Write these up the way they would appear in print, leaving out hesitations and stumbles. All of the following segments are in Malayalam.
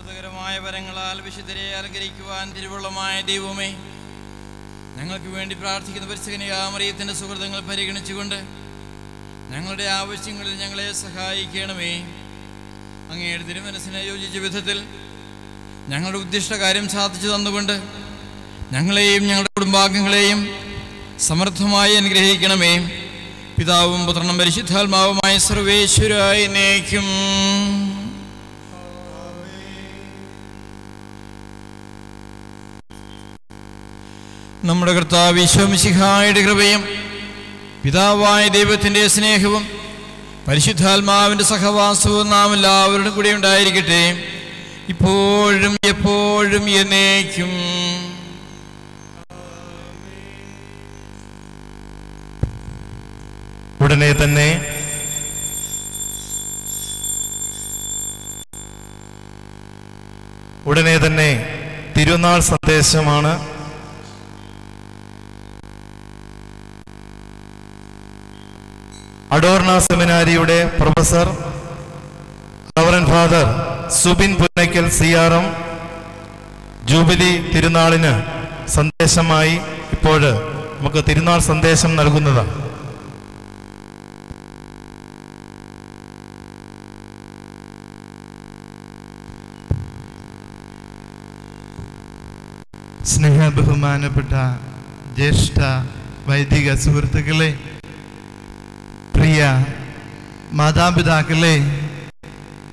അത്ഭുതകരമായ വരങ്ങളാൽ വിശുദ്ധരെ അലങ്കരിക്കുവാൻ തിരുവുള്ളമായ ദൈവമേ, ഞങ്ങൾക്ക് വേണ്ടി പ്രാർത്ഥിക്കുന്ന പരിശുദ്ധമറിയത്തിന്റെ സുഹൃത്തുക്കൾ പരിഗണിച്ചുകൊണ്ട് ഞങ്ങളുടെ ആവശ്യങ്ങളിൽ ഞങ്ങളെ സഹായിക്കണമേ. അങ്ങയുടെ തിരുമനസ്സിനെ യോജിച്ച വിധത്തിൽ ഞങ്ങളുടെ ഉദ്ദിഷ്ട കാര്യം സാധിച്ചു തന്നുകൊണ്ട് ഞങ്ങളെയും ഞങ്ങളുടെ കുടുംബാംഗങ്ങളെയും സമൃദ്ധമായി അനുഗ്രഹിക്കണമേ. പിതാവും പുത്രനും പരിശുദ്ധാത്മാവുമായ സർവേശ്വരായ എന്നേക്കും. നമ്മുടെ കർത്താവ് ഈശോ മിശിഹായുടെ കൃപയും പിതാവായ ദൈവത്തിൻ്റെ സ്നേഹവും പരിശുദ്ധാത്മാവിൻ്റെ സഹവാസവും നാം എല്ലാവരുടെ കൂടെ ഉണ്ടായിരിക്കട്ടെ, ഇപ്പോഴും എപ്പോഴും എന്നേക്കും. ഉടനെ തന്നെ തിരുനാൾ സന്ദേശമാണ്. അഡോർണ സെമിനാരിയുടെ professor reverend father Subin Punnakkal CRM jubilee തിരുനാളിന് സന്ദേശമായി ഇപ്പോൾ നമുക്ക് തിരുനാൾ സന്ദേശം നൽകുന്നതാണ്. സ്നേഹ ബഹുമാനപ്പെട്ട ജ്യേഷ്ഠ വൈദിക സുഹൃത്തുക്കളെ, പ്രിയ മാതാപിതാക്കളെ,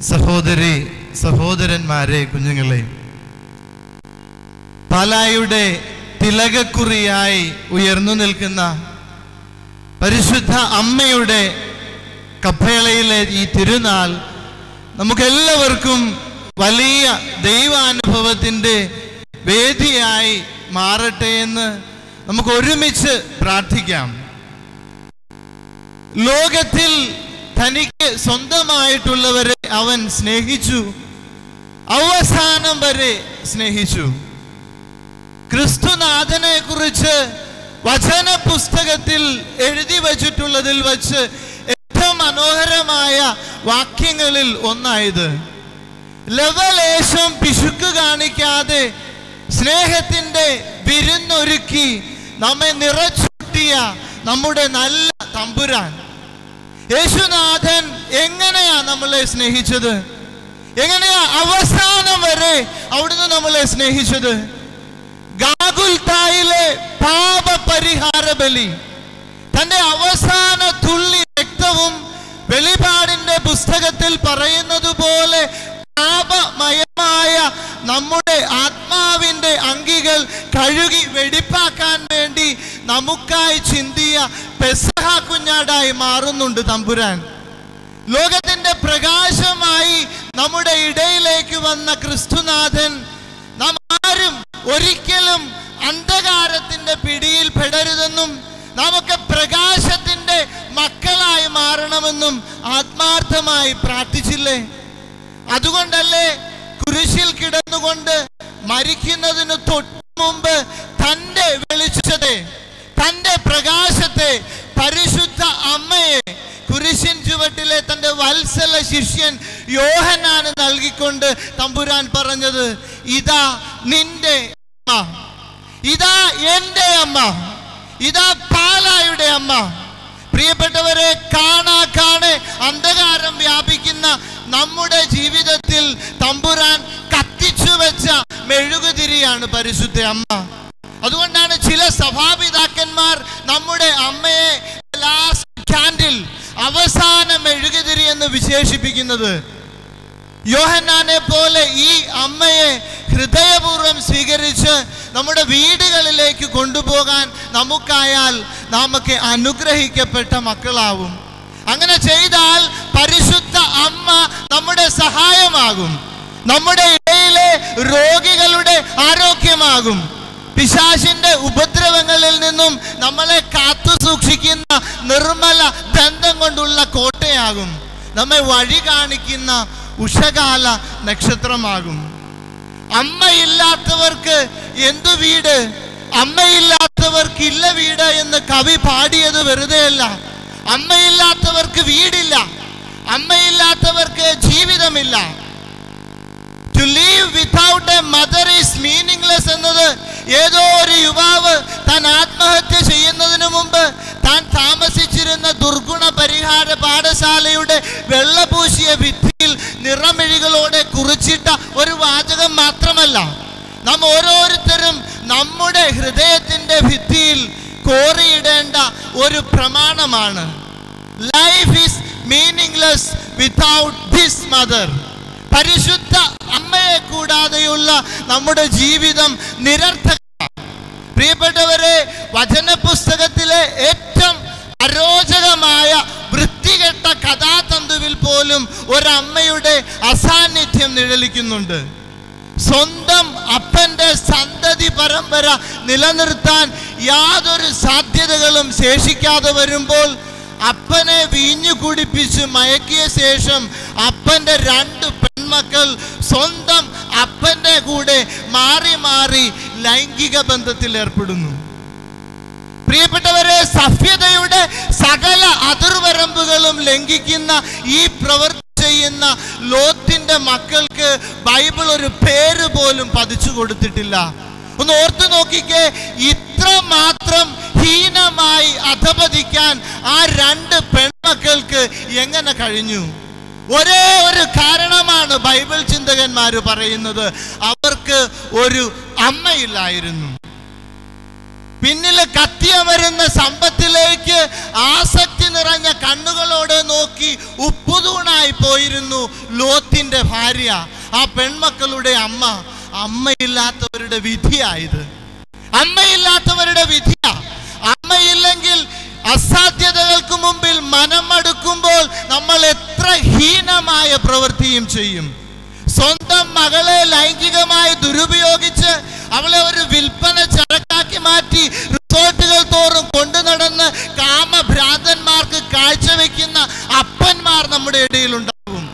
സഹോദരി സഹോദരന്മാരെ, കുഞ്ഞുങ്ങളെ, പാലായുടെ തിലകക്കുറിയായി ഉയർന്നു നിൽക്കുന്ന പരിശുദ്ധ അമ്മയുടെ കപ്പേളയിലെ ഈ തിരുനാൾ നമുക്കെല്ലാവർക്കും വലിയ ദൈവാനുഭവത്തിൻ്റെ വേദിയായി മാറട്ടെ എന്ന് നമുക്ക് ഒരുമിച്ച് പ്രാർത്ഥിക്കാം. ലോകത്തിൽ തനിക്ക് സ്വന്തമായിട്ടുള്ളവരെ അവൻ സ്നേഹിച്ചു, അവസാനം വരെ സ്നേഹിച്ചു. ക്രിസ്തുനാഥനെ കുറിച്ച് വചന പുസ്തകത്തിൽ എഴുതി വച്ചിട്ടുള്ളതിൽ വച്ച് ഏറ്റവും മനോഹരമായ വാക്യങ്ങളിൽ ഒന്നായത്, ലവലേശം പിശുക്ക് കാണിക്കാതെ സ്നേഹത്തിൻ്റെ വിരുന്നൊരുക്കി നമ്മെ നിറച്ചൂട്ടിയ നമ്മുടെ നല്ല തമ്പുരാൻ യേശുനാഥൻ എങ്ങനെയാ നമ്മളെ സ്നേഹിച്ചത്? എങ്ങനെയാ അവസാനം വരെ അവിടുന്ന് നമ്മളെ സ്നേഹിച്ചത്? ഗാഗുൽത്തായിലെ പാപപരിഹാര ബലി, തൻ്റെ അവസാന തുള്ളി രക്തവും വെളിപാടിന്റെ പുസ്തകത്തിൽ പറയുന്നത് പോലെ പാപമയമായ നമ്മുടെ ആത്മാവിൻ്റെ അങ്കികൾ കഴുകി വെടിപ്പാക്കാൻ വേണ്ടി നമുക്കായി ചിന്തിയ പെസഹ കുഞ്ഞാടായി മാറുന്നുണ്ട് തമ്പുരാൻ. ലോകത്തിന്റെ പ്രകാശമായി നമ്മുടെ ഇടയിലേക്ക് വന്ന ക്രിസ്തുനാഥൻ നാം ആരും ഒരിക്കലും അന്ധകാരത്തിന്റെ പിടിയിൽ പെടരുതെന്നും നമുക്ക് പ്രകാശത്തിന്റെ മക്കളായി മാറണമെന്നും ആത്മാർത്ഥമായി പ്രാർത്ഥിച്ചില്ലേ? അതുകൊണ്ടല്ലേ കുരിശിൽ കിടന്നുകൊണ്ട് മരിക്കുന്നതിന് തൊട്ട് മുമ്പ് തൻ്റെ വെളിച്ചത്തെ, തൻ്റെ പ്രകാശത്തെ, പരിശുദ്ധ അമ്മയെ കുരിശിൻ ചുവട്ടിലെ തൻ്റെ വത്സല ശിഷ്യൻ യോഹന്നാന് നൽകിക്കൊണ്ട് തമ്പുരാൻ പറഞ്ഞത്, ഇതാ നിന്റെ അമ്മ, ഇതാ എൻ്റെ അമ്മ, ഇതാ പാലായുടെ അമ്മ. പ്രിയപ്പെട്ടവരെ, കാണാ അന്ധകാരം വ്യാപിക്കുന്ന നമ്മുടെ ജീവിതത്തിൽ തമ്പുരാൻ കത്തിച്ചു വെച്ച മെഴുകുതിരിയാണ് പരിശുദ്ധ അമ്മ. അതുകൊണ്ടാണ് ചില സഭാപിതാക്കന്മാർ നമ്മുടെ അമ്മയെ ലാസ്റ്റ് ക്യാൻഡിൽ, അവസാന മെഴുകുതിരി എന്ന് വിശേഷിപ്പിക്കുന്നത്. യോഹന്നാനെ പോലെ ഈ അമ്മയെ ഹൃദയപൂർവ്വം സ്വീകരിച്ച് നമ്മുടെ വീടുകളിലേക്ക് കൊണ്ടുപോകാൻ നമുക്കായാൽ നമുക്ക് അനുഗ്രഹിക്കപ്പെട്ട മക്കളാവും. അങ്ങനെ ചെയ്താൽ പരിശുദ്ധ അമ്മ നമ്മുടെ സഹായമാകും, നമ്മുടെ ഇടയിലെ രോഗികളുടെ ആരോഗ്യമാകും, പിശാചിന്റെ ഉപദ്രവങ്ങളിൽ നിന്നും നമ്മളെ കാത്തു സൂക്ഷിക്കുന്ന നിർമ്മല ദന്തം കൊണ്ടുള്ള കോട്ടയാകും, നമ്മെ വഴി കാണിക്കുന്ന ഉഷകാല നക്ഷത്രമാകും. അമ്മയില്ലാത്തവർക്ക് എന്തു വീട്, അമ്മയില്ലാത്തവർക്ക് ഇല്ല വീട് എന്ന് കവി പാടിയത് വെറുതെയല്ല. അമ്മയില്ലാത്തവർക്ക് വീടില്ല, അമ്മയില്ലാത്തവർക്ക് ജീവിതമില്ല. To live without a mother is meaningless എന്നത് ഏതോ ഒരു യുവാവ് താൻ ആത്മഹത്യ ചെയ്യുന്നതിന് മുമ്പ് താൻ താമസിച്ചിരുന്ന ദുർഗുണ പരിഹാര പാഠശാലയുടെ വെള്ളപൂശിയ ഭിത്തിയിൽ നിറമിഴികളോടെ കുറിച്ചിട്ട ഒരു വാചകം മാത്രമല്ല, നാം ഓരോരുത്തരും നമ്മുടെ ഹൃദയത്തിന്റെ ഭിത്തിയിൽ കോറിയിടേണ്ട ഒരു പ്രമാണമാണ്. Life is meaningless without this mother. പരിശുദ്ധ അമ്മയെ കൂടാതെയുള്ള നമ്മുടെ ജീവിതം നിരർത്ഥകമാണ്. പ്രിയപ്പെട്ടവരെ, വചനപുസ്തകത്തിലെ ഏറ്റവും അരോചകമായ വൃത്തികെട്ട കഥാതന്തുവിൽ പോലും ഒരമ്മയുടെ അസാന്നിധ്യം നിഴലിക്കുന്നുണ്ട്. സ്വന്തം അപ്പന്റെ സന്തതി പരമ്പര നിലനിർത്താൻ യാതൊരു സാധ്യതകളും ശേഷിക്കാതെ വരുമ്പോൾ അപ്പനെ വീഞ്ഞു കുടിപ്പിച്ച് മയക്കിയ ശേഷം അപ്പന്റെ 2 പെൺമക്കൾ സ്വന്തം അപ്പന്റെ കൂടെ മാറി മാറി ലൈംഗിക ബന്ധത്തിൽ ഏർപ്പെടുന്നു. പ്രിയപ്പെട്ടവരെ, സഭ്യതയുടെ സകല അതിർവരമ്പുകളും ലംഘിക്കുന്ന ഈ പ്രവൃത്തി ചെയ്യുന്ന ലോത്തിന്റെ മക്കൾക്ക് ബൈബിൾ ഒരു പേര് പോലും പതിച്ചു കൊടുത്തിട്ടില്ല. ഒന്ന് ഓർത്തു നോക്കിക്കേ, ഇത്രമാത്രം ഹീനമായി അധപതിക്കാൻ ആ 2 പെൺമക്കൾക്ക് എങ്ങനെ കഴിഞ്ഞു? ഒരേ ഒരു കാരണമാണ് ബൈബിൾ ചിന്തകന്മാർ പറയുന്നത്, അവർക്ക് ഒരു അമ്മയില്ലായിരുന്നു. പിന്നിൽ കത്തിയമരുന്ന സമ്പത്തിലേക്ക് ആസക്തി നിറഞ്ഞ കണ്ണുകളോടെ നോക്കി ഉപ്പുതൂണായി പോയിരുന്നു ലോത്തിന്റെ ഭാര്യ. ആ പെൺമക്കളുടെ അമ്മ അമ്മയില്ലാത്തവരുടെ വിധിയായത്. അമ്മയില്ലാത്തവരുടെ വിധിയാ. അമ്മയില്ലെങ്കിൽ അസാധ്യതകൾക്ക് മുമ്പിൽ മനമടുക്കുമ്പോൾ നമ്മൾ എത്ര ഹീനമായ പ്രവൃത്തിയും ചെയ്യും. സ്വന്തം മകളെ ലൈംഗികമായി ദുരുപയോഗിച്ച് അവളെ ഒരു വിൽപ്പന ചരക്കാക്കി മാറ്റി റിസോർട്ടുകൾ തോറും കൊണ്ടു നടന്ന് കാമഭ്രാന്തന്മാർക്ക് കാഴ്ചവെക്കുന്ന അപ്പന്മാർ നമ്മുടെ ഇടയിൽ ഉണ്ടാവും.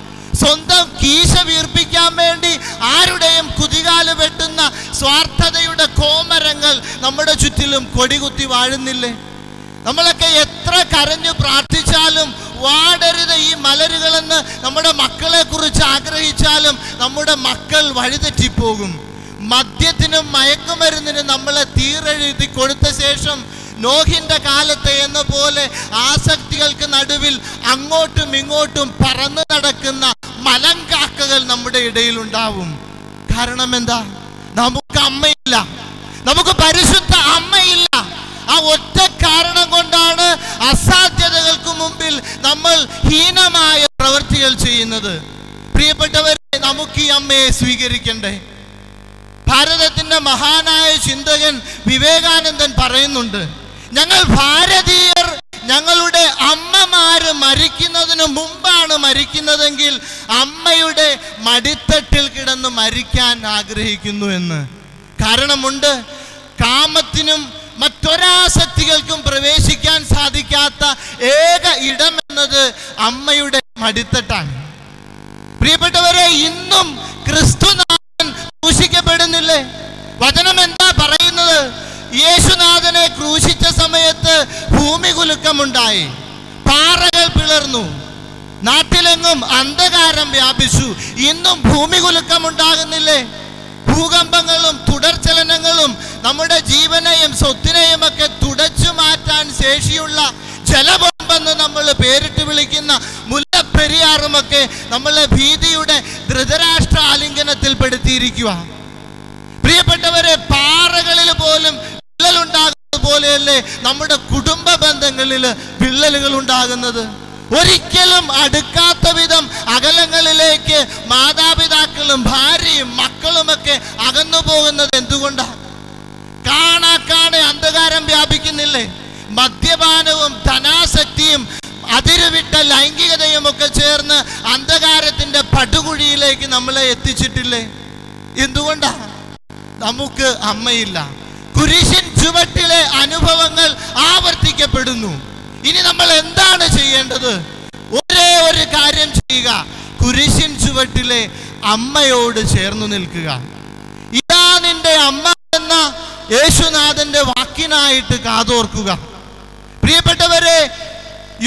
സ്വന്തം കീശ വീർപ്പിക്കാൻ വേണ്ടി ആരുടെയും കുതികാല് വെട്ടുന്ന സ്വാർത്ഥതയുടെ കോമരങ്ങൾ നമ്മുടെ ചുറ്റിലും കൊടികുത്തി വാഴുന്നില്ലേ? നമ്മളൊക്കെ എത്ര കരഞ്ഞു പ്രാർത്ഥിച്ചാലും വാടരുത് ഈ മലരുകളെന്ന് നമ്മുടെ മക്കളെ കുറിച്ച് ആഗ്രഹിച്ചാലും നമ്മുടെ മക്കൾ വഴിതെറ്റിപ്പോകും. മദ്യത്തിനും മയക്കുമരുന്നിനും നമ്മളെ തീരെഴുതി കൊടുത്ത ശേഷം നോഹിന്റെ കാലത്തെ എന്ന പോലെ ആസക്തികൾക്ക് നടുവിൽ അങ്ങോട്ടും ഇങ്ങോട്ടും പറന്നു നടക്കുന്ന മലങ്കാക്കകൾ നമ്മുടെ ഇടയിൽ ഉണ്ടാവും. കാരണം എന്താ? നമുക്ക് അമ്മയില്ല, നമുക്ക് പരിശുദ്ധ അമ്മയില്ല. ആ ഒറ്റ കാരണം കൊണ്ടാണ് അസാധ്യതകൾക്ക് മുമ്പിൽ നമ്മൾ ഹീനമായ പ്രവൃത്തികൾ ചെയ്യുന്നത്. പ്രിയപ്പെട്ടവരെ, നമുക്ക് ഈ അമ്മയെ സ്വീകരിക്കണ്ടേ? ഭാരതത്തിന്റെ മഹാനായ ചിന്തകൻ വിവേകാനന്ദൻ പറയുന്നുണ്ട്, ഞങ്ങൾ ഭാരതീയർ ഞങ്ങളുടെ അമ്മമാര് മരിക്കുന്നതിന് മുമ്പാണ് മരിക്കുന്നതെങ്കിൽ അമ്മയുടെ മടിത്തട്ടിൽ കിടന്ന് മരിക്കാൻ ആഗ്രഹിക്കുന്നു എന്ന്. കാരണമുണ്ട്, കാമത്തിനും മറ്റൊരാസക്തികൾക്കും പ്രവേശിക്കാൻ സാധിക്കാത്ത ഏക ഇടം എന്നത് അമ്മയുടെ മടിത്തട്ടാണ്. പ്രിയപ്പെട്ടവരെ, ഇന്നും ക്രിസ്തുനാഥൻ ക്രൂശിക്കപ്പെടുന്നില്ലേ? വചനം എന്താ പറയുന്നത്? യേശുനാഥനെ ക്രൂശിച്ച സമയത്ത് ഭൂമി കുലുക്കമുണ്ടായി, പാറകൾ പിളർന്നു, നാട്ടിലെങ്ങും അന്ധകാരം വ്യാപിച്ചു. ഇന്നും ഭൂമി കുലുക്കമുണ്ടാകുന്നില്ലേ? ഭൂകമ്പങ്ങളും തുടർചലനങ്ങളും നമ്മുടെ ജീവനെയും സ്വത്തിനെയും ഒക്കെ തുടച്ചു മാറ്റാൻ ശേഷിയുള്ള ജലബോംബെന്ന് നമ്മൾ പേരിട്ട് വിളിക്കുന്ന മുല്ലപ്പെരിയാറുമൊക്കെ നമ്മളെ ഭീതിയുടെ ധൃതരാഷ്ട്ര ആലിംഗനത്തിൽ പെടുത്തിയിരിക്കുക. പ്രിയപ്പെട്ടവരെ, പാറകളിൽ പോലും വിള്ളലുണ്ടാകുന്നത് പോലെയല്ലേ നമ്മുടെ കുടുംബ ബന്ധങ്ങളിൽ വിള്ളലുകൾ ഉണ്ടാകുന്നത്? ഒരിക്കലും അടുക്കാത്ത വിധം അകലങ്ങളിലേക്ക് മാതാപിതാക്കളും ഭാര്യയും മക്കളുമൊക്കെ അകന്നു പോകുന്നത് എന്തുകൊണ്ടാണ്? കാണാക്കാണെ അന്ധകാരം വ്യാപിക്കുന്നില്ലേ? മദ്യപാനവും ധനാസക്തിയും അതിരുവിട്ട ലൈംഗികതയും ഒക്കെ ചേർന്ന് അന്ധകാരത്തിന്റെ പടുകുഴിയിലേക്ക് നമ്മളെ എത്തിച്ചിട്ടില്ലേ? എന്തുകൊണ്ടാ? നമുക്ക് അമ്മയില്ല. കുരിശിൻ ചുവട്ടിലെ അനുഭവങ്ങൾ ആവർത്തിക്കപ്പെടുന്നു. ഇനി നമ്മൾ എന്താണ് ചെയ്യേണ്ടത്? ഒരേ ഒരു കാര്യം ചെയ്യുക, കുരിശിൻ ചുവട്ടിലെ അമ്മയോട് ചേർന്നു നിൽക്കുക. ഇതാ നിന്റെ അമ്മ എന്ന യേശുനാഥന്റെ വാക്കിനായിട്ട് കാതോർക്കുക. പ്രിയപ്പെട്ടവരെ,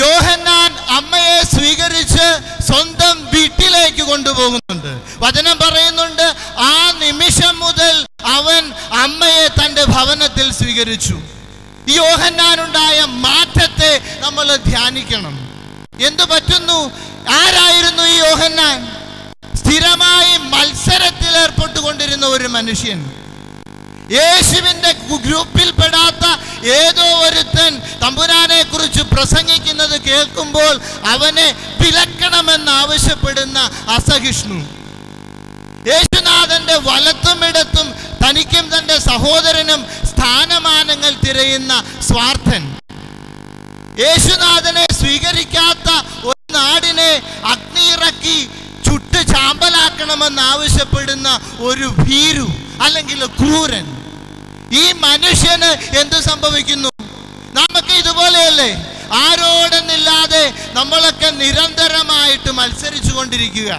യോഹന്നാൻ അമ്മയെ സ്വീകരിച്ച് സ്വന്തം വീട്ടിലേക്ക് കൊണ്ടുപോകുന്നുണ്ട്. വചനം പറയുന്നുണ്ട്, ആ അവൻ അമ്മയെ തൻ്റെ ഭവനത്തിൽ സ്വീകരിച്ചു. ഈ യോഹന്നാനുണ്ടായ മാറ്റത്തെ നമ്മൾ ധ്യാനിക്കണം. എന്തു പറ്റുന്നു? ആരായിരുന്നു ഈ യോഹന്നാൻ? സ്ഥിരമായി മത്സരത്തിൽ ഏർപ്പെട്ടുകൊണ്ടിരുന്ന ഒരു മനുഷ്യൻ. യേശുവിൻ്റെ ഗ്രൂപ്പിൽപ്പെടാത്ത ഏതോ ഒരുത്തൻ തമ്പുരാനെ കുറിച്ച് പ്രസംഗിക്കുന്നത് കേൾക്കുമ്പോൾ അവനെ വിലക്കണമെന്ന് ആവശ്യപ്പെടുന്ന അസഹിഷ്ണു. യേശുനാഥന്റെ വലത്തും ഇടത്തും തനിക്കും തൻ്റെ സഹോദരനും സ്ഥാനമാനങ്ങൾ തിരയുന്ന സ്വാർത്ഥൻ. യേശുനാഥനെ സ്വീകരിക്കാത്ത ഒരു നാടിനെ അഗ്നിയിറക്കി ചുട്ട് ചാമ്പലാക്കണമെന്ന് ആവശ്യപ്പെടുന്ന ഒരു ഭീരു അല്ലെങ്കിൽ ക്രൂരൻ. ഈ മനുഷ്യന് എന്ത് സംഭവിക്കുന്നു? നമുക്ക് ഇതുപോലെയല്ലേ? ആരോടെന്നില്ലാതെ നമ്മളൊക്കെ നിരന്തരമായിട്ട് മത്സരിച്ചു കൊണ്ടിരിക്കുക.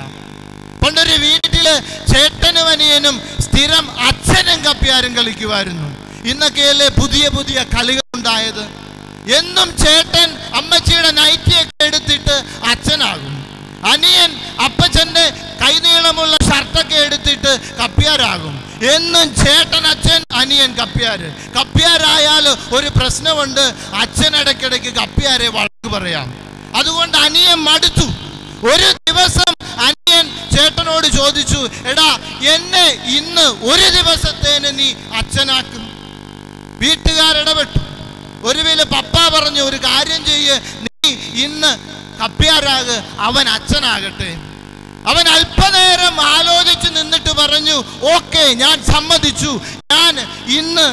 പണ്ടൊരു വീട്ടില് ചേട്ടനും അനിയനും സ്ഥിരം അച്ഛനും കപ്പ്യാരും കളിക്കുമായിരുന്നു. ഇന്നൊക്കെയല്ലേ പുതിയ പുതിയ കളികൾ ഉണ്ടായത്. എന്നും ചേട്ടൻ അമ്മച്ചിയുടെ നൈറ്റിയൊക്കെ എടുത്തിട്ട് അച്ഛനാകും. അനിയൻ അപ്പച്ചൻ്റെ കൈനീളമുള്ള ഷർട്ടൊക്കെ എടുത്തിട്ട് കപ്പ്യാരാകും. എന്നും ചേട്ടൻ അച്ഛൻ, അനിയൻ കപ്പ്യാരായാൽ ഒരു പ്രശ്നമുണ്ട്. അച്ഛൻ ഇടയ്ക്കിടയ്ക്ക് കപ്പ്യാരെ വഴക്ക് പറയാം. അതുകൊണ്ട് അനിയൻ മടുത്തു. ഒരു ദിവസം അനിയൻ ചേട്ടനോട് ചോദിച്ചു, എടാ എന്നെ ഇന്ന് ഒരു ദിവസത്തേന് നീ അച്ഛനാക്കും. വീട്ടുകാരിടപെട്ടു. ഒടുവിൽ പപ്പ പറഞ്ഞു, ഒരു കാര്യം ചെയ്യ്, നീ ഇന്ന് കപ്പ്യാരാക്, അവൻ അച്ഛനാകട്ടെ. അവൻ അല്പനേരം ആലോചിച്ച് നിന്നിട്ട് പറഞ്ഞു, ഓക്കെ, ഞാൻ സമ്മതിച്ചു, ഞാൻ ഇന്ന്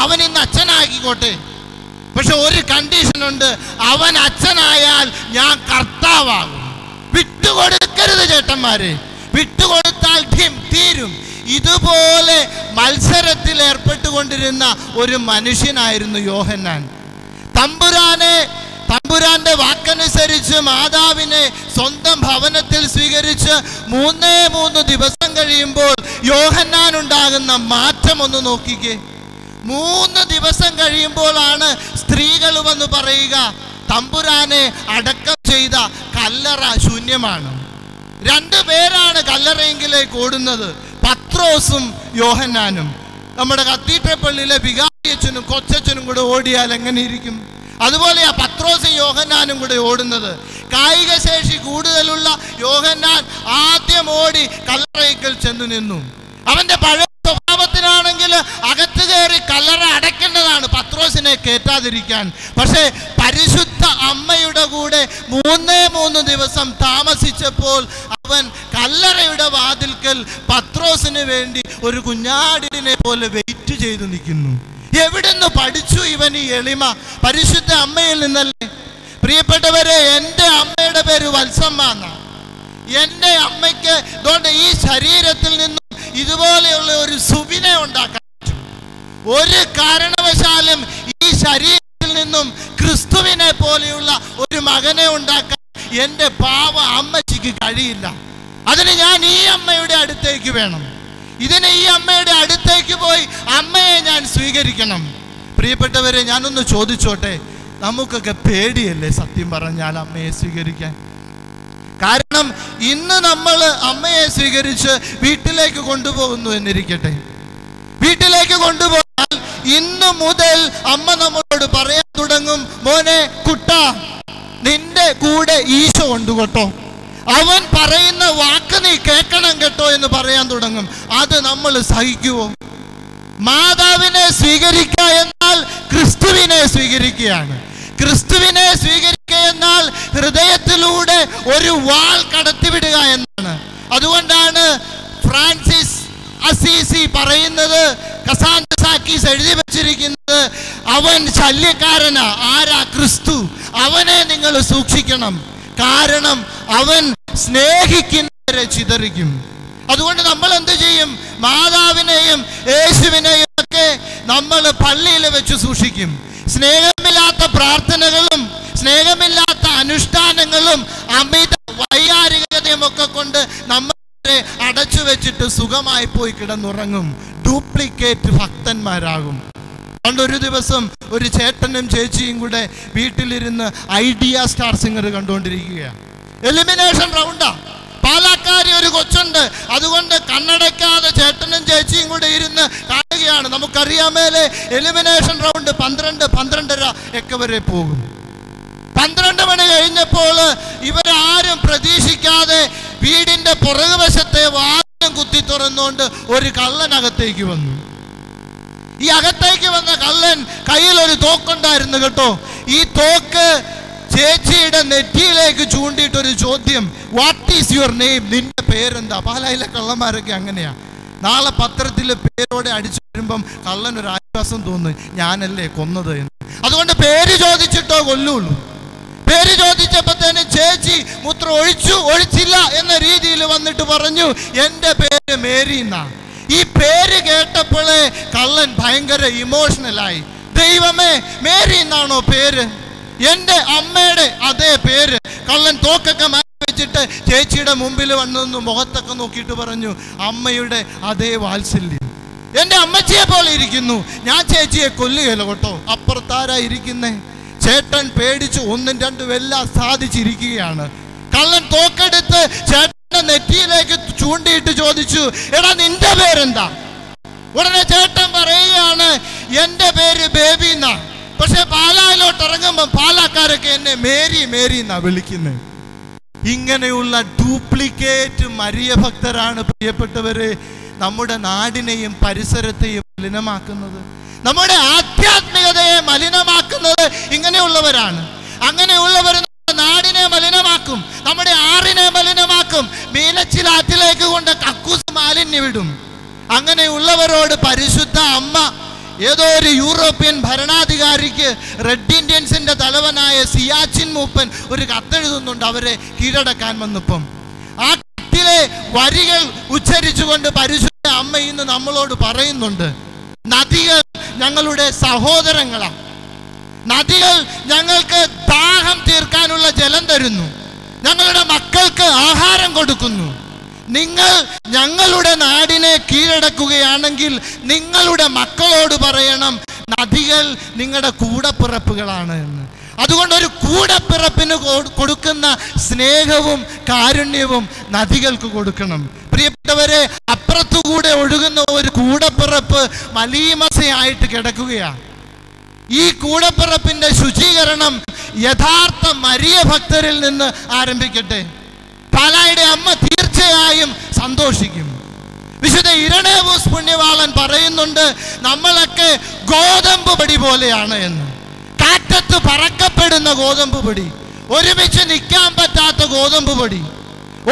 അവൻ ഇന്ന് അച്ഛനാക്കിക്കോട്ടെ. പക്ഷെ ഒരു കണ്ടീഷനുണ്ട്, അവൻ അച്ഛനായാൽ ഞാൻ കർത്താവാകും. വിട്ടുകൊടുക്കരുത് ചേട്ടന്മാരെ, വിട്ടുകൊടുത്താൽ തീരും. ഇതുപോലെ മത്സരത്തിൽ ഏർപ്പെട്ടുകൊണ്ടിരുന്ന ഒരു മനുഷ്യനായിരുന്നു യോഹന്നാൻ. തമ്പുരാന്റെ വാക്കനുസരിച്ച് മാതാവിനെ സ്വന്തം ഭവനത്തിൽ സ്വീകരിച്ച് 3 ദിവസം കഴിയുമ്പോൾ യോഹന്നാൻ ഉണ്ടാകുന്ന മാറ്റം ഒന്ന് നോക്കിക്കേ. 3 ദിവസം കഴിയുമ്പോഴാണ് സ്ത്രീകൾ വന്ന് പറയുക, തമ്പുരാനെ അടക്കം ചെയ്ത കല്ലറ ശൂന്യമാണ്. 2 പേരാണ് കല്ലറയെങ്കിലേക്ക് ഓടുന്നത്, പത്രോസും യോഹന്നാനും. നമ്മുടെ കത്തീഡ്രൽ പള്ളിയിലെ വികാരിയച്ഛനും കൊച്ചച്ഛനും കൂടെ ഓടിയാൽ എങ്ങനെ ഇരിക്കും? അതുപോലെയാ പത്രോസും യോഹന്നാനും കൂടെ ഓടുന്നത്. കായിക ശേഷി കൂടുതലുള്ള യോഹന്നാൻ ആദ്യം ഓടി കല്ലറയ്ക്കൽ ചെന്നു നിന്നു. അവന്റെ പഴയ സ്വഭാവത്തിനാണെങ്കിൽ അകത്ത് കയറി കല്ലറ അടയ്ക്കേണ്ടതാണ്, പത്രോസിനെ കയറ്റാതിരിക്കാൻ. പക്ഷേ പരിശുദ്ധ അമ്മയുടെ കൂടെ 3 ദിവസം താമസിച്ചപ്പോൾ അവൻ കല്ലറയുടെ വാതിൽക്കൽ പത്രോസിന് വേണ്ടി ഒരു കുഞ്ഞാടിനെ പോലെ വെയിറ്റ് ചെയ്തു നിൽക്കുന്നു. എവിടുന്ന് പഠിച്ചു ഇവൻ ഈ എളിമ? പരിശുദ്ധ അമ്മയിൽ നിന്നല്ലേ? പ്രിയപ്പെട്ടവരെ, എൻ്റെ അമ്മയുടെ പേര് വത്സമ്മ എന്നാണ്. എൻ്റെ അമ്മയ്ക്ക് ഇതുകൊണ്ട് ഈ ശരീരത്തിൽ നിന്നും ഇതുപോലെയുള്ള ഒരു സുബിനെ ഉണ്ടാക്കാൻ പറ്റും. ഒരു കാരണവശാലും ഈ ശരീരത്തിൽ നിന്നും ക്രിസ്തുവിനെ പോലെയുള്ള ഒരു മകനെ ഉണ്ടാക്കാൻ എൻ്റെ പാവ അമ്മച്ചിക്ക് കഴിയില്ല. അതിന് ഞാൻ ഈ അമ്മയുടെ അടുത്തേക്ക് വേണം. ഇതിന് ഈ അമ്മയുടെ അടുത്തേക്ക് പോയി അമ്മയെ ഞാൻ സ്വീകരിക്കണം. പ്രിയപ്പെട്ടവരെ, ഞാനൊന്ന് ചോദിച്ചോട്ടെ, നമുക്കൊക്കെ പേടിയല്ലേ സത്യം പറഞ്ഞാൽ അമ്മയെ സ്വീകരിക്കാൻ? കാരണം ഇന്ന് നമ്മൾ അമ്മയെ സ്വീകരിച്ച് വീട്ടിലേക്ക് കൊണ്ടുപോകുന്നു എന്നിരിക്കട്ടെ. വീട്ടിലേക്ക് കൊണ്ടുപോയാൽ ഇന്ന് മുതൽ അമ്മ നമ്മളോട് പറയാൻ തുടങ്ങും, മോനെ കുട്ടാ, നിന്റെ കൂടെ ഈശോ ഉണ്ട് കേട്ടോ, അവൻ പറയുന്ന വാക്ക് നീ കേൾക്കണം കേട്ടോ എന്ന് പറയാൻ തുടങ്ങും. അത് നമ്മൾ സഹിക്കുവോ? മാതാവിനെ സ്വീകരിക്കുക എന്നാൽ ക്രിസ്തുവിനെ സ്വീകരിക്കുകയാണ്. ക്രിസ്തുവിനെ സ്വീകരിക്കുക എന്നാൽ ഹൃദയത്തിലൂടെ ഒരു വാൾ കടത്തിവിടുക എന്നാണ്. അതുകൊണ്ടാണ് ഫ്രാൻസിസ് അസീസി പറയുന്നത്, കസാൻഡ്ര സാക്കീസ് എഴുതി വെച്ചിരിക്കുന്നത്, അവൻ ശല്യക്കാരനാ. ആരാ? ക്രിസ്തു. അവനെ നിങ്ങൾ സൂക്ഷിക്കണം. കാരണം അവൻ സ്നേഹിക്കുന്നവരെ ചിതറിക്കും. അതുകൊണ്ട് നമ്മൾ എന്ത് ചെയ്യും? മാതാവിനെയും യേശുവിനെയും ഒക്കെ നമ്മൾ പള്ളിയിൽ വെച്ച് സൂക്ഷിക്കും. സ്നേഹമില്ലാത്ത പ്രാർത്ഥനകളും സ്നേഹമില്ലാത്ത അനുഷ്ഠാനങ്ങളും അമിത വൈകാരികതയും ഒക്കെ കൊണ്ട് നമ്മളെ അടച്ചു വെച്ചിട്ട് സുഖമായി പോയി കിടന്നുറങ്ങും. ഡ്യൂപ്ലിക്കേറ്റ് ഭക്തന്മാരാകും. പണ്ടൊരു ദിവസം ഒരു ചേട്ടനും ചേച്ചിയും കൂടെ വീട്ടിലിരുന്ന് ഐഡിയ സ്റ്റാർ സിംഗർ കണ്ടുകൊണ്ടിരിക്കുകയാണ്. എലിമിനേഷൻ റൗണ്ടാ. പാലക്കാരി ഒരു കൊച്ചുണ്ട്. അതുകൊണ്ട് കണ്ണടയ്ക്കാതെ ചേട്ടൻ ചേച്ചിയും കൂടെ ഇരുന്ന് കാണുകയാണ്. നമുക്കറിയാമേലെ എലിമിനേഷൻ റൗണ്ട് 12, 12:30 ഒക്കെ വരെ പോകും. 12 മണി കഴിഞ്ഞപ്പോൾ ഇവരാരും പ്രതീക്ഷിക്കാതെ വീടിന്റെ പുറകുവശത്തെ വാതിലും കുത്തി തുറന്നുകൊണ്ട് ഒരു കള്ളനകത്തേക്ക് വന്നു. ഈ അകത്തേക്ക് വന്ന കള്ളൻ കയ്യിൽ ഒരു തോക്കുണ്ടായിരുന്നു കേട്ടോ. ഈ തോക്ക് ചേച്ചിയുടെ നെറ്റിയിലേക്ക് ചൂണ്ടിയിട്ടൊരു ചോദ്യം, വാട്ട് ഈസ് യുവർ നെയിം? നിന്റെ പേരെന്താ? പാലായിലെ കള്ളന്മാരൊക്കെ അങ്ങനെയാ. നാളെ പത്രത്തിൽ പേരോടെ അടിച്ചു വരുമ്പം കള്ളനൊരു ആശ്വാസം തോന്നും, ഞാനല്ലേ കൊന്നത് എന്ന്. അതുകൊണ്ട് പേര് ചോദിച്ചിട്ടോ കൊല്ലുള്ളൂ. പേര് ചോദിച്ചപ്പോഴത്തേനും ചേച്ചി മൂത്രം ഒഴിച്ചില്ല എന്ന രീതിയിൽ വന്നിട്ട് പറഞ്ഞു, എൻ്റെ പേര് മേരി എന്നാ. ഈ പേര് കേട്ടപ്പോഴേ കള്ളൻ ഭയങ്കര ഇമോഷണലായി. ദൈവമേ, മേരി എന്നാണോ പേര്? എൻ്റെ അമ്മയുടെ അതേ പേര്. കള്ളൻ തോക്കൊക്കെ മാറ്റി വെച്ചിട്ട് ചേച്ചിയുടെ മുമ്പിൽ വന്നു മുഖത്തൊക്കെ നോക്കിയിട്ട് പറഞ്ഞു, അമ്മയുടെ അതേ വാത്സല്യം, എൻ്റെ അമ്മച്ചിയെ പോലെ ഇരിക്കുന്നു. ഞാൻ ചേച്ചിയെ കൊല്ലുകയല്ലോ കേട്ടോ. അപ്പുറത്താരാ ഇരിക്കുന്നേ? ചേട്ടൻ പേടിച്ച് 1, 2 എല്ലാം സാധിച്ചിരിക്കുകയാണ്. കള്ളൻ തോക്കെടുത്ത് ചേട്ടന്റെ നെറ്റിയിലേക്ക് ചൂണ്ടിയിട്ട് ചോദിച്ചു, എടാ നിന്റെ പേരെന്താ? ഉടനെ ചേട്ടൻ പറയുകയാണ്, എൻ്റെ പേര് ബേബി എന്നാ. പക്ഷെ പാലായിലോട്ട് ഇറങ്ങുമ്പോൾ പാലാക്കാരൊക്കെ എന്നെ മേരി മേരി എന്നാ വിളിക്കുന്നത്. ഇങ്ങനെയുള്ള ഡ്യൂപ്ലിക്കേറ്റ് മരിയ ഭക്തരാണ് പ്രിയപ്പെട്ടവരെ നമ്മുടെ നാടിനെയും പരിസരത്തെയും മലിനമാക്കുന്നത്, നമ്മുടെ ആധ്യാത്മികതയെ മലിനമാക്കുന്നത്. ഇങ്ങനെയുള്ളവരാണ്. അങ്ങനെയുള്ളവർ നാടിനെ മലിനമാക്കും, നമ്മുടെ ആറിനെ മലിനമാക്കും, മീനച്ചിലാറ്റിലേക്ക് കൊണ്ട് കക്കൂസ് മാലിന്യം വിടും. അങ്ങനെയുള്ളവരോട് പരിശുദ്ധ അമ്മ ഏതോ ഒരു യൂറോപ്യൻ ഭരണാധികാരിക്ക് റെഡ് ഇന്ത്യൻസിന്റെ തലവനായ സിയാച്ചിൻ മൂപ്പൻ ഒരു കത്തെഴുതുന്നുണ്ട് അവരെ കീഴടക്കാൻ വന്നപ്പം. ആ കത്തിലെ വരികൾ ഉച്ചരിച്ചുകൊണ്ട് പരിശുദ്ധ അമ്മ ഇന്ന് നമ്മളോട് പറയുന്നുണ്ട്, നദികൾ ഞങ്ങളുടെ സഹോദരങ്ങളാണ്. നദികൾ ഞങ്ങൾക്ക് ദാഹം തീർക്കാനുള്ള ജലം തരുന്നു, ഞങ്ങളുടെ മക്കൾക്ക് ആഹാരം കൊടുക്കുന്നു. നിങ്ങൾ ഞങ്ങളുടെ നാടിനെ കീഴടക്കുകയാണെങ്കിൽ നിങ്ങളുടെ മക്കളോട് പറയണം, നദികൾ നിങ്ങളുടെ കൂടപ്പിറപ്പുകളാണ് എന്ന്. അതുകൊണ്ട് ഒരു കൂടപ്പിറപ്പിന് കൊടുക്കുന്ന സ്നേഹവും കാരുണ്യവും നദികൾക്ക് കൊടുക്കണം. പ്രിയപ്പെട്ടവരെ, അപ്പുറത്തുകൂടെ ഒഴുകുന്ന ഒരു കൂടപ്പിറപ്പ് മലീമസയായിട്ട് കിടക്കുകയാണ്. ഈ കൂടപ്പിറപ്പിന്റെ ശുചീകരണം യഥാർത്ഥ മരിയ ഭക്തരിൽ നിന്ന് ആരംഭിക്കട്ടെ. പാലായുടെ അമ്മ തീർച്ചയായും സന്തോഷിക്കും. വിശുദ്ധ ഇരണേവൂസ് പുണ്യവാളൻ പറയുന്നുണ്ട്, നമ്മളൊക്കെ ഗോതമ്പ് പൊടി പോലെയാണ് എന്ന്. കാറ്റത്ത് പറക്കപ്പെടുന്ന ഗോതമ്പ് പൊടി, ഒരുമിച്ച് നിൽക്കാൻ പറ്റാത്ത ഗോതമ്പ് പൊടി,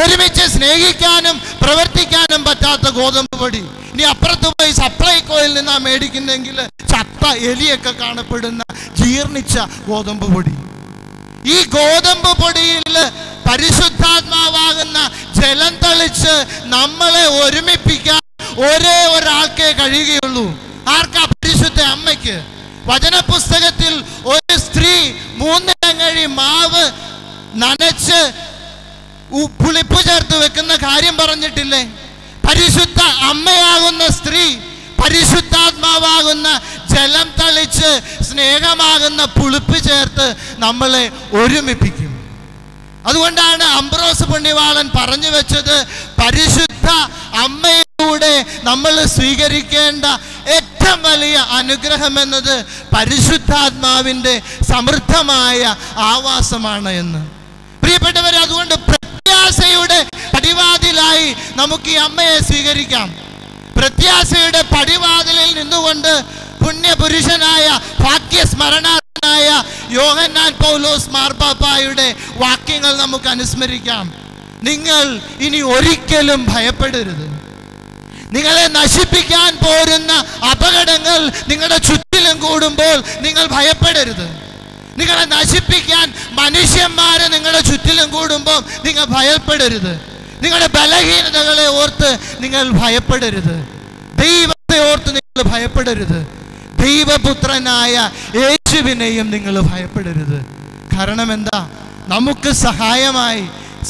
ഒരുമിച്ച് സ്നേഹിക്കാനും പ്രവർത്തിക്കാനും പറ്റാത്ത ഗോതമ്പ് പൊടി. ഇനി അപ്പുറത്ത് പോയി സപ്ലൈകോയിൽ നിന്നാ മേടിക്കുന്നെങ്കിൽ ചത്ത എലിയൊക്കെ കാണപ്പെടുന്ന ജീർണിച്ച ഗോതമ്പ് പൊടി. ഈ ഗോതമ്പ് പൊടിയിൽ പരിശുദ്ധാത്മാവാകുന്ന ജലം തളിച്ച് നമ്മളെ ഒരുമിപ്പിക്കാൻ ഒരേ ഒരാൾക്കേ കഴിയുകയുള്ളൂ. ആർക്കാ? പരിശുദ്ധ അമ്മയ്ക്ക്. വചനപുസ്തകത്തിൽ ഒരു സ്ത്രീ 3 ഇലങ്ങഴി മാവ് നനച്ച് പുളിപ്പ് ചേർത്ത് വെക്കുന്ന കാര്യം പറഞ്ഞിട്ടില്ലേ? പരിശുദ്ധ അമ്മയാകുന്ന സ്ത്രീ പരിശുദ്ധാത്മാവാകുന്ന ജലം തളിച്ച് സ്നേഹമാകുന്ന പുളിപ്പ് ചേർത്ത് നമ്മളെ ഒരുമിപ്പിക്കും. അതുകൊണ്ടാണ് അംബ്രോസ് പുണ്യവാളൻ പറഞ്ഞു വെച്ചത്, പരിശുദ്ധ അമ്മയിലൂടെ നമ്മൾ സ്വീകരിക്കേണ്ട ഏറ്റവും വലിയ അനുഗ്രഹം എന്നത് പരിശുദ്ധാത്മാവിൻ്റെ സമൃദ്ധമായ ആവാസമാണ് എന്ന്. പ്രിയപ്പെട്ടവരെ, അതുകൊണ്ട് പ്രത്യാശയുടെ പടിവാതിലായി നമുക്ക് ഈ അമ്മയെ സ്വീകരിക്കാം. പ്രത്യാശയുടെ പടിവാതിലിൽ നിന്നുകൊണ്ട് പുണ്യപുരുഷനായ ഭാഗ്യസ്മരണായ യോഹന്നാൻ പൗലോസ് മാർപ്പാപ്പായുടെ വാക്യങ്ങൾ നമുക്ക് അനുസ്മരിക്കാം. നിങ്ങൾ ഇനി ഒരിക്കലും ഭയപ്പെടരുത്. നിങ്ങളെ നശിപ്പിക്കാൻ പോരുന്ന അപകടങ്ങൾ നിങ്ങളുടെ ചുറ്റിലും കൂടുമ്പോൾ നിങ്ങൾ ഭയപ്പെടരുത്. നിങ്ങളെ നശിപ്പിക്കാൻ മനുഷ്യന്മാരെ നിങ്ങളുടെ ചുറ്റിലും കൂടുമ്പോൾ നിങ്ങൾ ഭയപ്പെടരുത്. നിങ്ങളുടെ ബലഹീനതകളെ ഓർത്ത് നിങ്ങൾ ഭയപ്പെടരുത്. ദൈവത്തെ ഓർത്ത് നിങ്ങൾ ഭയപ്പെടരുത്. ദൈവപുത്രനായ യേശുവിനെയും നിങ്ങൾ ഭയപ്പെടരുത്. കാരണം എന്താ? നമുക്ക് സഹായമായി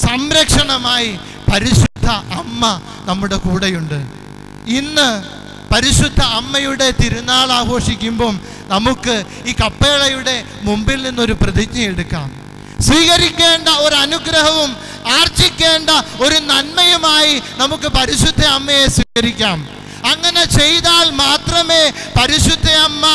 സംരക്ഷണമായി പരിശുദ്ധ അമ്മ നമ്മുടെ കൂടെയുണ്ട്. ഇന്ന് പരിശുദ്ധ അമ്മയുടെ തിരുനാൾ ആഘോഷിക്കുമ്പം നമുക്ക് ഈ കപ്പേളയുടെ മുമ്പിൽ നിന്നൊരു പ്രതിജ്ഞ എടുക്കാം. സ്വീകരിക്കേണ്ട ഒരു അനുഗ്രഹവും ആർജിക്കേണ്ട ഒരു നന്മയുമായി നമുക്ക് പരിശുദ്ധ അമ്മയെ സ്വീകരിക്കാം. ആ അങ്ങനെ ചെയ്താൽ മാത്രമേ പരിശുദ്ധ അമ്മ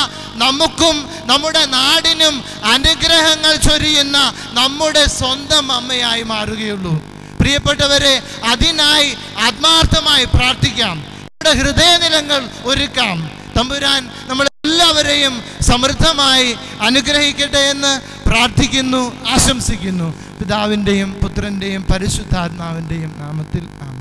നമുക്കും നമ്മുടെ നാടിനും അനുഗ്രഹങ്ങൾ ചൊരിയുന്ന നമ്മുടെ സ്വന്തം അമ്മയായി മാറുകയുള്ളൂ. പ്രിയപ്പെട്ടവരെ, അതിനായി ആത്മാർത്ഥമായി പ്രാർത്ഥിക്കാം, നമ്മുടെ ഹൃദയനിലങ്ങൾ ഒരുക്കാം. തമ്പുരാൻ നമ്മളെല്ലാവരെയും സമൃദ്ധമായി അനുഗ്രഹിക്കട്ടെ എന്ന് പ്രാർത്ഥിക്കുന്നു, ആശംസിക്കുന്നു. പിതാവിൻ്റെയും പുത്രൻ്റെയും പരിശുദ്ധാത്മാവിൻ്റെയും നാമത്തിൽ ആമേൻ.